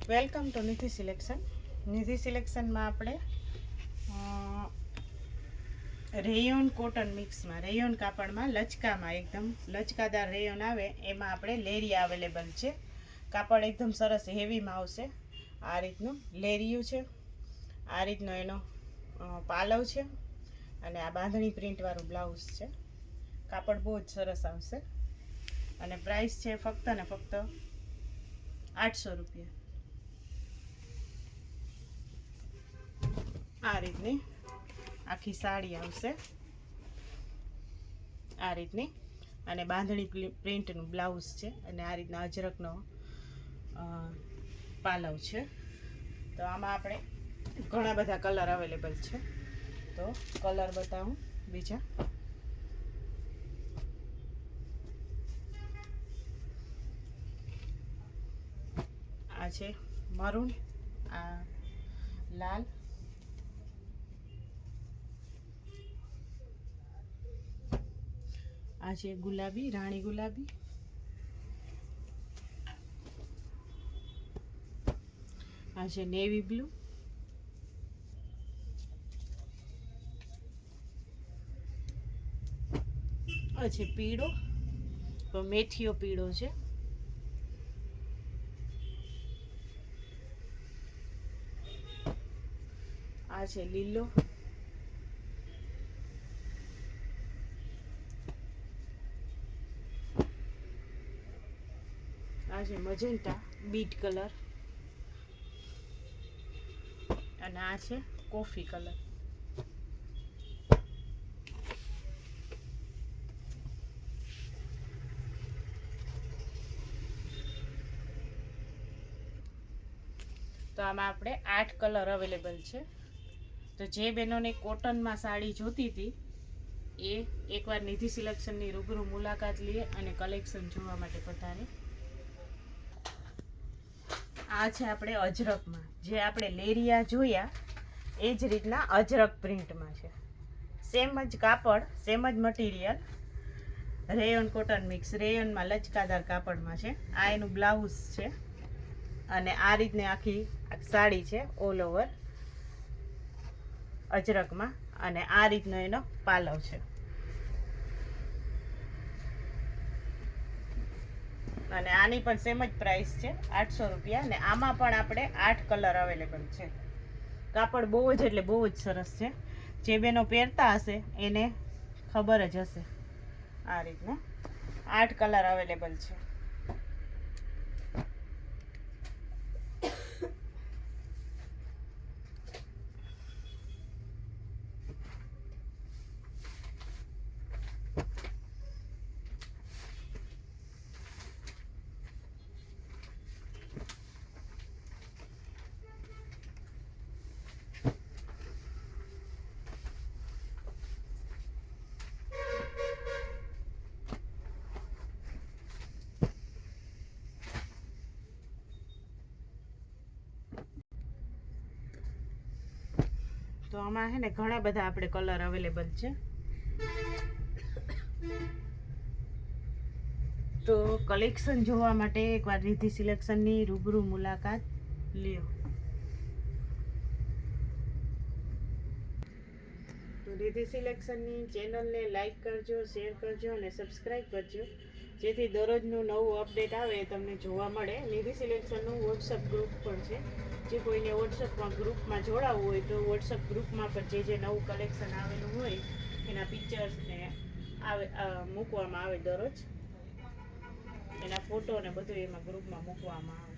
Welcome to Nidhi selection. Nidhi સિલેક્શનમાં આપણે rayon cotton મિક્સમાં, રેયોન કાપડમાં, લચકામાં એકદમ લચકાદાર રેયોન આવે એમાં આપણે લેરિયા અવેલેબલ છે. કાપડ એકદમ સરસ હેવીમાં આવશે. આ રીતનું લેરિયું છે, આ રીતનો એનો પાલવ છે અને આ બાંધણી પ્રિન્ટવાળું બ્લાઉઝ છે. કાપડ બહુ જ સરસ આવશે અને પ્રાઇસ છે ફક્ત ને ફક્ત 800 રૂપિયા. આ રીતની આખી સાડી આવશે, આ રીતની, અને બાંધણી પ્રિન્ટનું બ્લાઉઝ છે અને આ રીતના અજરકનો પાલવ છે. તો આમાં આપણે ઘણા બધા કલર અવેલેબલ છે. તો કલર બતાવું બીજા. આ છે મરૂન, આ લાલ, આ છે ગુલાબી, રાણી ગુલાબી, આ છે નેવી બ્લુ, આ છે પીળો, તો મેથીઓ પીળો છે, આ છે લીલો, આ છે મજેન્ટા બીટ કલર અને આ છે કોફી કલર. તો આમાં આપણે 8 કલર અવેલેબલ છે. તો જે બહેનોને કોટનમાં સાડી જોતી હતી એ એકવાર નિધિ સિલેક્શનની રૂબરૂ મુલાકાત લે અને કલેક્શન જોવા માટે પધારે. આ છે આપણે અજરકમાં, જે આપણે લેરિયા જોયા એ જ રીતના અજરક પ્રિન્ટમાં છે. સેમ જ કાપડ, સેમ જ મટીરિયલ, રેયોન કોટન મિક્સ, રેયોનમાં લચકાદાર કાપડમાં છે. આ એનું બ્લાઉઝ છે અને આ રીતની આખી સાડી છે ઓલ ઓવર અજરકમાં અને આ રીતનો એનો પાલવ છે. અને આની પણ સેમ જ પ્રાઇસ છે 800 રૂપિયા. અને આમાં પણ આપણે 8 કલર અવેલેબલ છે. કાપડ બહુ જ એટલે બહુ જ સરસ છે. જે બેનો પહેરતા હશે એને ખબર જ હશે. આ રીતના 8 કલર અવેલેબલ છે. તો આમાં છે ને ઘણા બધા આપણે કલર અવેલેબલ છે. તો કલેક્શન જોવા માટે એકવાર નિધિ સિલેક્શનની રૂબરૂ મુલાકાત લ્યો. તો નિધિ સિલેક્શનની ચેનલને લાઈક કરજો, શેર કરજો અને સબસ્ક્રાઈબ કરજો, જેથી દરરોજનું નવું અપડેટ આવે એ તમને જોવા મળે. નિધિ સિલેક્શનનું વોટ્સઅપ ગ્રુપ પણ છે. જે કોઈને વોટ્સઅપમાં ગ્રુપમાં જોડાવવું હોય તો વોટ્સઅપ ગ્રુપમાં પણ જે નવું કલેક્શન આવેલું હોય એના પિક્ચર્સને મૂકવામાં આવે. દરરોજ એના ફોટો ને બધું એમાં ગ્રુપમાં મૂકવામાં આવે.